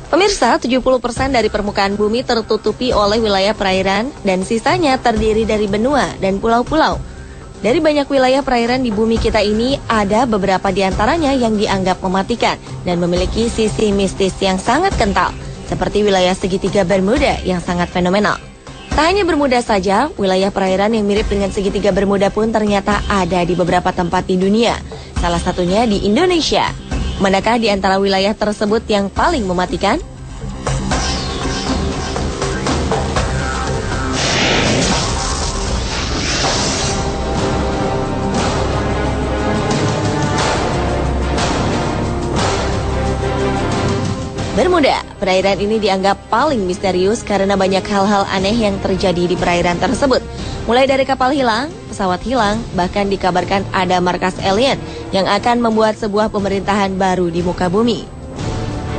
Pemirsa, 70% dari permukaan bumi tertutupi oleh wilayah perairan dan sisanya terdiri dari benua dan pulau-pulau. Dari banyak wilayah perairan di bumi kita ini, ada beberapa di antaranya yang dianggap mematikan dan memiliki sisi mistis yang sangat kental, seperti wilayah segitiga Bermuda yang sangat fenomenal. Tak hanya Bermuda saja, wilayah perairan yang mirip dengan segitiga Bermuda pun ternyata ada di beberapa tempat di dunia, salah satunya di Indonesia. Manakah di antara wilayah tersebut yang paling mematikan? Bermuda, perairan ini dianggap paling misterius karena banyak hal-hal aneh yang terjadi di perairan tersebut. Mulai dari kapal hilang, pesawat hilang, bahkan dikabarkan ada markas alien yang akan membuat sebuah pemerintahan baru di muka bumi.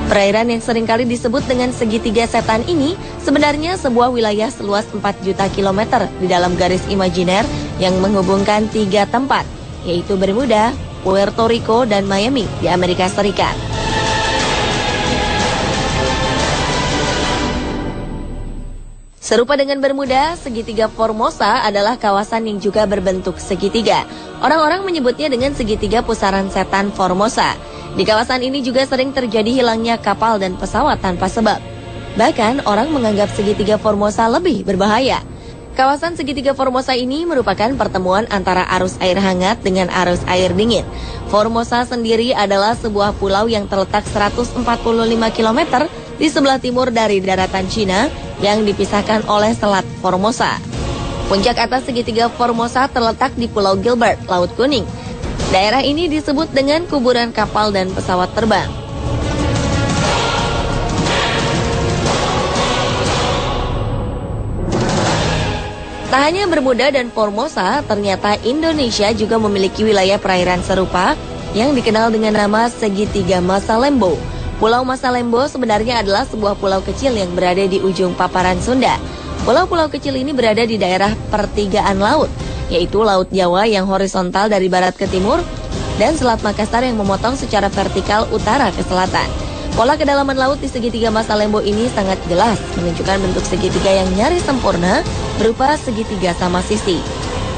Perairan yang seringkali disebut dengan segitiga setan ini sebenarnya sebuah wilayah seluas 4 juta kilometer di dalam garis imajiner yang menghubungkan 3 tempat, yaitu Bermuda, Puerto Rico, dan Miami di Amerika Serikat. Serupa dengan Bermuda, segitiga Formosa adalah kawasan yang juga berbentuk segitiga. Orang-orang menyebutnya dengan segitiga pusaran setan Formosa. Di kawasan ini juga sering terjadi hilangnya kapal dan pesawat tanpa sebab. Bahkan orang menganggap segitiga Formosa lebih berbahaya. Kawasan segitiga Formosa ini merupakan pertemuan antara arus air hangat dengan arus air dingin. Formosa sendiri adalah sebuah pulau yang terletak 145 km di sebelah timur dari daratan Cina yang dipisahkan oleh Selat Formosa. Puncak atas segitiga Formosa terletak di Pulau Gilbert, Laut Kuning. Daerah ini disebut dengan kuburan kapal dan pesawat terbang. Tak hanya Bermuda dan Formosa, ternyata Indonesia juga memiliki wilayah perairan serupa yang dikenal dengan nama segitiga Masalembo. Pulau Masalembo sebenarnya adalah sebuah pulau kecil yang berada di ujung paparan Sunda. Pulau-pulau kecil ini berada di daerah pertigaan laut, yaitu Laut Jawa yang horizontal dari barat ke timur dan Selat Makassar yang memotong secara vertikal utara ke selatan. Pola kedalaman laut di segitiga Masalembo ini sangat jelas, menunjukkan bentuk segitiga yang nyaris sempurna berupa segitiga sama sisi.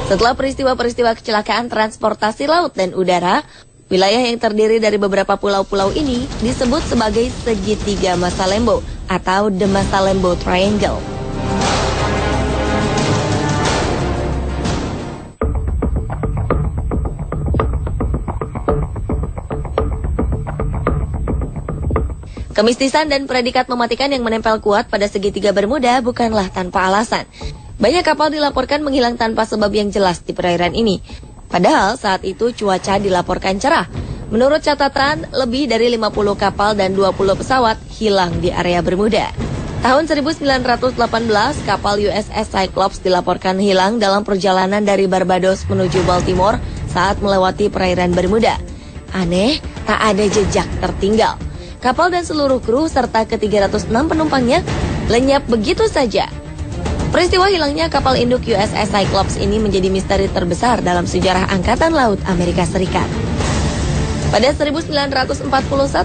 Setelah peristiwa-peristiwa kecelakaan transportasi laut dan udara, wilayah yang terdiri dari beberapa pulau-pulau ini disebut sebagai segitiga Masalembo atau The Masalembo Triangle. Kemistisan dan predikat mematikan yang menempel kuat pada segitiga Bermuda bukanlah tanpa alasan. Banyak kapal dilaporkan menghilang tanpa sebab yang jelas di perairan ini. Padahal saat itu cuaca dilaporkan cerah. Menurut catatan, lebih dari 50 kapal dan 20 pesawat hilang di area Bermuda. Tahun 1918, kapal USS Cyclops dilaporkan hilang dalam perjalanan dari Barbados menuju Baltimore saat melewati perairan Bermuda. Aneh, tak ada jejak tertinggal. Kapal dan seluruh kru serta ke-306 penumpangnya lenyap begitu saja. Peristiwa hilangnya kapal induk USS Cyclops ini menjadi misteri terbesar dalam sejarah Angkatan Laut Amerika Serikat. Pada 1941,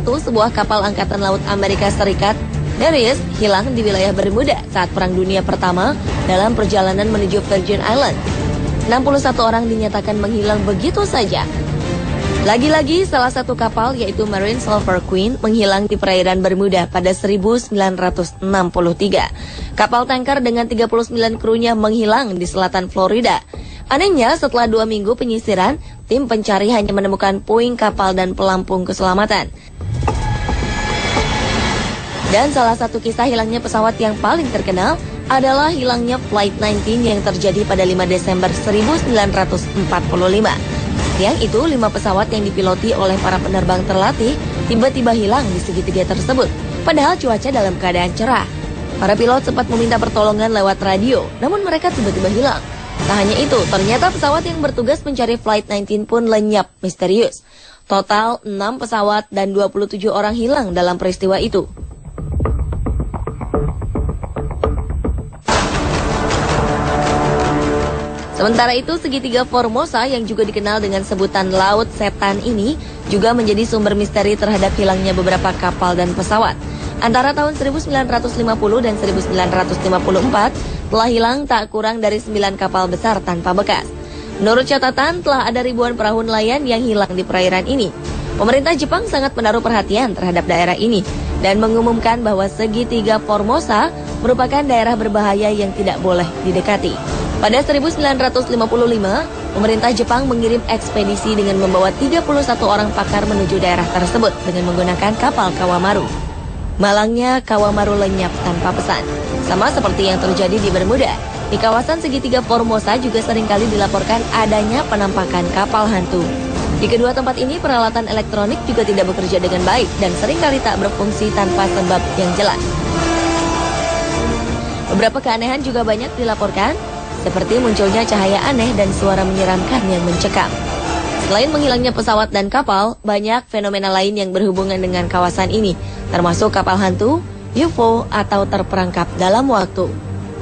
sebuah kapal Angkatan Laut Amerika Serikat, Darius, hilang di wilayah Bermuda saat Perang Dunia Pertama dalam perjalanan menuju Virgin Island. 61 orang dinyatakan menghilang begitu saja. Lagi-lagi salah satu kapal yaitu Marine Silver Queen menghilang di perairan Bermuda pada 1963. Kapal tanker dengan 39 krunya menghilang di selatan Florida. Anehnya setelah 2 minggu penyisiran, tim pencari hanya menemukan puing kapal dan pelampung keselamatan. Dan salah satu kisah hilangnya pesawat yang paling terkenal adalah hilangnya Flight 19 yang terjadi pada 5 Desember 1945. Yang itu 5 pesawat yang dipiloti oleh para penerbang terlatih tiba-tiba hilang di segitiga tersebut. Padahal cuaca dalam keadaan cerah. Para pilot sempat meminta pertolongan lewat radio, namun mereka tiba-tiba hilang. Tak hanya itu, ternyata pesawat yang bertugas mencari Flight 19 pun lenyap misterius. Total 6 pesawat dan 27 orang hilang dalam peristiwa itu. Sementara itu, segitiga Formosa yang juga dikenal dengan sebutan Laut Setan ini juga menjadi sumber misteri terhadap hilangnya beberapa kapal dan pesawat. Antara tahun 1950 dan 1954 telah hilang tak kurang dari 9 kapal besar tanpa bekas. Menurut catatan, telah ada ribuan perahu nelayan yang hilang di perairan ini. Pemerintah Jepang sangat menaruh perhatian terhadap daerah ini dan mengumumkan bahwa segitiga Formosa merupakan daerah berbahaya yang tidak boleh didekati. Pada 1955, pemerintah Jepang mengirim ekspedisi dengan membawa 31 orang pakar menuju daerah tersebut dengan menggunakan kapal Kawamaru. Malangnya Kawamaru lenyap tanpa pesan. Sama seperti yang terjadi di Bermuda, di kawasan segitiga Formosa juga seringkali dilaporkan adanya penampakan kapal hantu. Di kedua tempat ini peralatan elektronik juga tidak bekerja dengan baik dan seringkali tak berfungsi tanpa sebab yang jelas. Beberapa keanehan juga banyak dilaporkan, seperti munculnya cahaya aneh dan suara menyeramkan yang mencekam. Selain menghilangnya pesawat dan kapal, banyak fenomena lain yang berhubungan dengan kawasan ini, termasuk kapal hantu, UFO, atau terperangkap dalam waktu.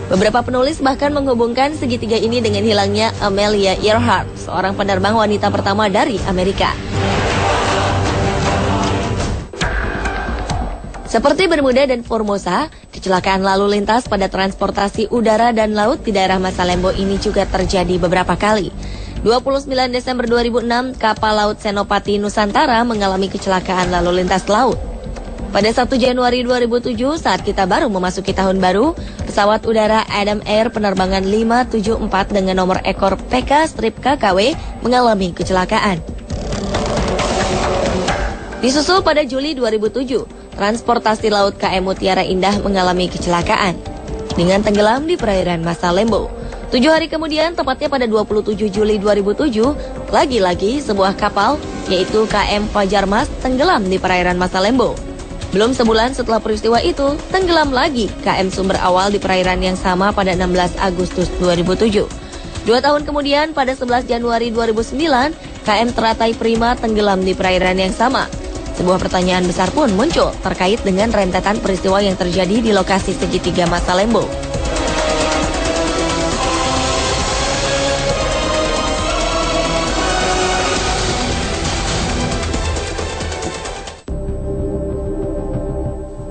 Beberapa penulis bahkan menghubungkan segitiga ini dengan hilangnya Amelia Earhart, seorang penerbang wanita pertama dari Amerika. Seperti Bermuda dan Formosa, kecelakaan lalu lintas pada transportasi udara dan laut di daerah Masalembo ini juga terjadi beberapa kali. 29 Desember 2006, kapal laut Senopati Nusantara mengalami kecelakaan lalu lintas laut. Pada 1 Januari 2007, saat kita baru memasuki tahun baru, pesawat udara Adam Air penerbangan 574 dengan nomor ekor PK-KKW mengalami kecelakaan. Disusul pada Juli 2007, transportasi laut KM Mutiara Indah mengalami kecelakaan dengan tenggelam di perairan Masalembo. 7 hari kemudian, tepatnya pada 27 Juli 2007, lagi-lagi sebuah kapal, yaitu KM Fajar Mas, tenggelam di perairan Masalembo. Belum sebulan setelah peristiwa itu, tenggelam lagi KM Sumber Awal di perairan yang sama pada 16 Agustus 2007. 2 tahun kemudian, pada 11 Januari 2009, KM Teratai Prima tenggelam di perairan yang sama. Sebuah pertanyaan besar pun muncul terkait dengan rentetan peristiwa yang terjadi di lokasi segitiga Masalembo.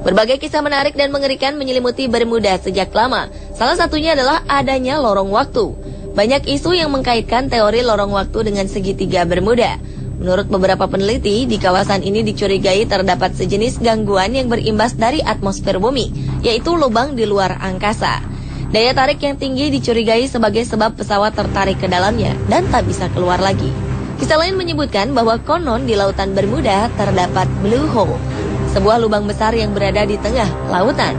Berbagai kisah menarik dan mengerikan menyelimuti Bermuda sejak lama. Salah satunya adalah adanya lorong waktu. Banyak isu yang mengkaitkan teori lorong waktu dengan segitiga Bermuda. Menurut beberapa peneliti, di kawasan ini dicurigai terdapat sejenis gangguan yang berimbas dari atmosfer bumi, yaitu lubang di luar angkasa. Daya tarik yang tinggi dicurigai sebagai sebab pesawat tertarik ke dalamnya dan tak bisa keluar lagi. Kisah lain menyebutkan bahwa konon di lautan Bermuda terdapat blue hole, sebuah lubang besar yang berada di tengah lautan.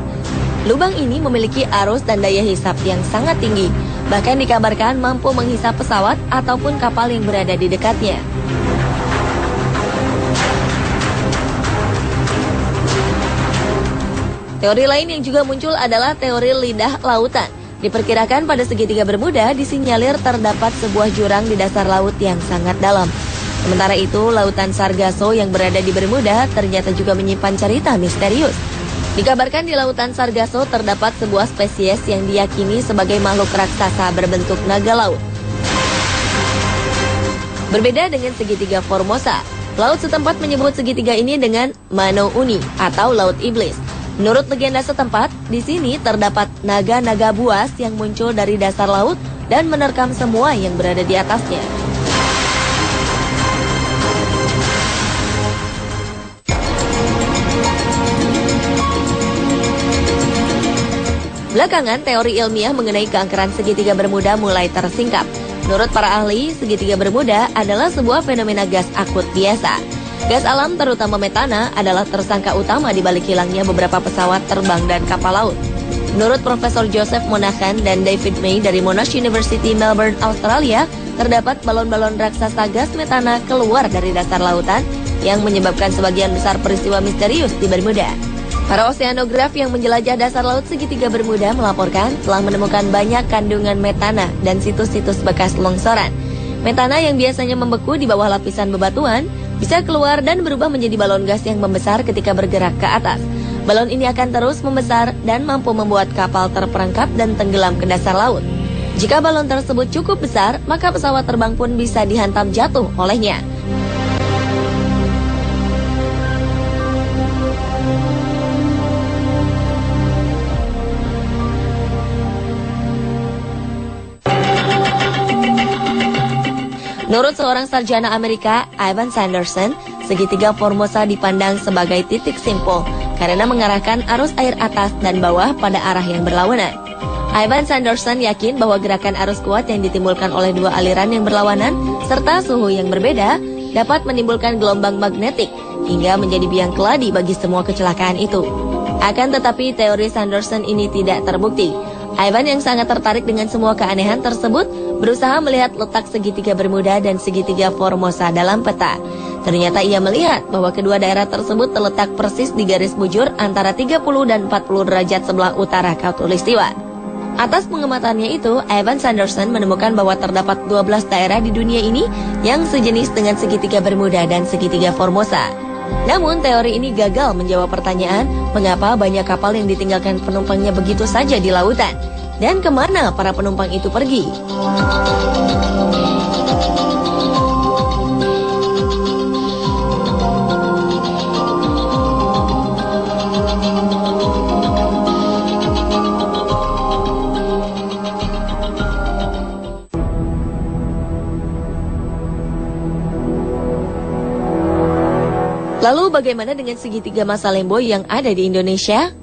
Lubang ini memiliki arus dan daya hisap yang sangat tinggi, bahkan dikabarkan mampu menghisap pesawat ataupun kapal yang berada di dekatnya. Teori lain yang juga muncul adalah teori lidah lautan. Diperkirakan pada segitiga Bermuda disinyalir terdapat sebuah jurang di dasar laut yang sangat dalam. Sementara itu, lautan Sargasso yang berada di Bermuda ternyata juga menyimpan cerita misterius. Dikabarkan di lautan Sargasso terdapat sebuah spesies yang diyakini sebagai makhluk raksasa berbentuk naga laut. Berbeda dengan segitiga Formosa, laut setempat menyebut segitiga ini dengan Mano Uni atau Laut Iblis. Menurut legenda setempat, di sini terdapat naga-naga buas yang muncul dari dasar laut dan menerkam semua yang berada di atasnya. Belakangan, teori ilmiah mengenai keangkeran segitiga Bermuda mulai tersingkap. Menurut para ahli, segitiga Bermuda adalah sebuah fenomena gas akut biasa. Gas alam terutama metana adalah tersangka utama di balik hilangnya beberapa pesawat terbang dan kapal laut. Menurut Profesor Joseph Monahan dan David May dari Monash University Melbourne, Australia, terdapat balon-balon raksasa gas metana keluar dari dasar lautan yang menyebabkan sebagian besar peristiwa misterius di Bermuda. Para oseanograf yang menjelajah dasar laut segitiga Bermuda melaporkan telah menemukan banyak kandungan metana dan situs-situs bekas longsoran. Metana yang biasanya membeku di bawah lapisan bebatuan bisa keluar dan berubah menjadi balon gas yang membesar ketika bergerak ke atas. Balon ini akan terus membesar dan mampu membuat kapal terperangkap dan tenggelam ke dasar laut. Jika balon tersebut cukup besar, maka pesawat terbang pun bisa dihantam jatuh olehnya. Menurut seorang sarjana Amerika, Ivan Sanderson, segitiga Formosa dipandang sebagai titik simpul karena mengarahkan arus air atas dan bawah pada arah yang berlawanan. Ivan Sanderson yakin bahwa gerakan arus kuat yang ditimbulkan oleh dua aliran yang berlawanan serta suhu yang berbeda dapat menimbulkan gelombang magnetik hingga menjadi biang keladi bagi semua kecelakaan itu. Akan tetapi teori Sanderson ini tidak terbukti. Ivan yang sangat tertarik dengan semua keanehan tersebut berusaha melihat letak segitiga Bermuda dan segitiga Formosa dalam peta. Ternyata ia melihat bahwa kedua daerah tersebut terletak persis di garis bujur antara 30 dan 40 derajat sebelah utara Khatulistiwa. Atas pengamatannya itu, Ivan Sanderson menemukan bahwa terdapat 12 daerah di dunia ini yang sejenis dengan segitiga Bermuda dan segitiga Formosa. Namun teori ini gagal menjawab pertanyaan mengapa banyak kapal yang ditinggalkan penumpangnya begitu saja di lautan dan kemana para penumpang itu pergi. Lalu bagaimana dengan segitiga Masalembo yang ada di Indonesia?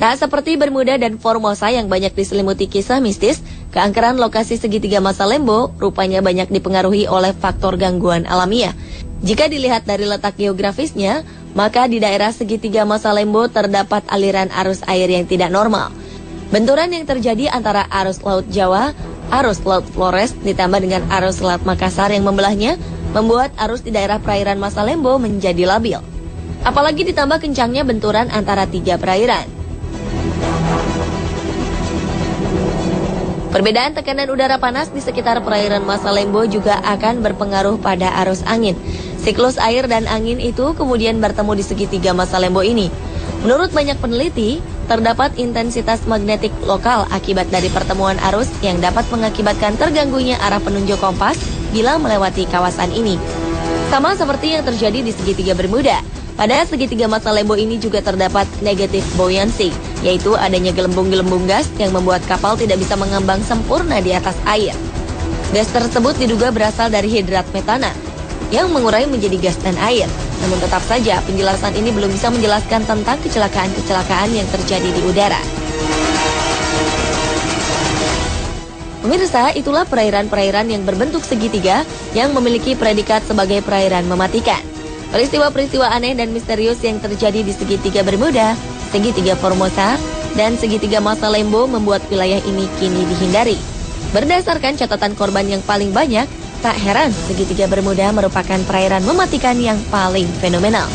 Tak seperti Bermuda dan Formosa yang banyak diselimuti kisah mistis, keangkeran lokasi segitiga Masalembo rupanya banyak dipengaruhi oleh faktor gangguan alamiah. Jika dilihat dari letak geografisnya, maka di daerah segitiga Masalembo terdapat aliran arus air yang tidak normal. Benturan yang terjadi antara arus Laut Jawa, arus Laut Flores ditambah dengan arus Selat Makassar yang membelahnya, membuat arus di daerah perairan Masalembo menjadi labil. Apalagi ditambah kencangnya benturan antara tiga perairan. Perbedaan tekanan udara panas di sekitar perairan Masalembo juga akan berpengaruh pada arus angin. Siklus air dan angin itu kemudian bertemu di segitiga Masalembo ini. Menurut banyak peneliti, terdapat intensitas magnetik lokal akibat dari pertemuan arus yang dapat mengakibatkan terganggunya arah penunjuk kompas bila melewati kawasan ini. Sama seperti yang terjadi di segitiga Bermuda, pada segitiga Masalembo ini juga terdapat negative buoyancy, yaitu adanya gelembung-gelembung gas yang membuat kapal tidak bisa mengambang sempurna di atas air. Gas tersebut diduga berasal dari hidrat metana yang mengurai menjadi gas dan air. Namun tetap saja penjelasan ini belum bisa menjelaskan tentang kecelakaan-kecelakaan yang terjadi di udara. Pemirsa, itulah perairan-perairan yang berbentuk segitiga yang memiliki predikat sebagai perairan mematikan. Peristiwa-peristiwa aneh dan misterius yang terjadi di segitiga Bermuda, segitiga Formosa, dan segitiga Masalembo membuat wilayah ini kini dihindari. Berdasarkan catatan korban yang paling banyak, tak heran segitiga Bermuda merupakan perairan mematikan yang paling fenomenal.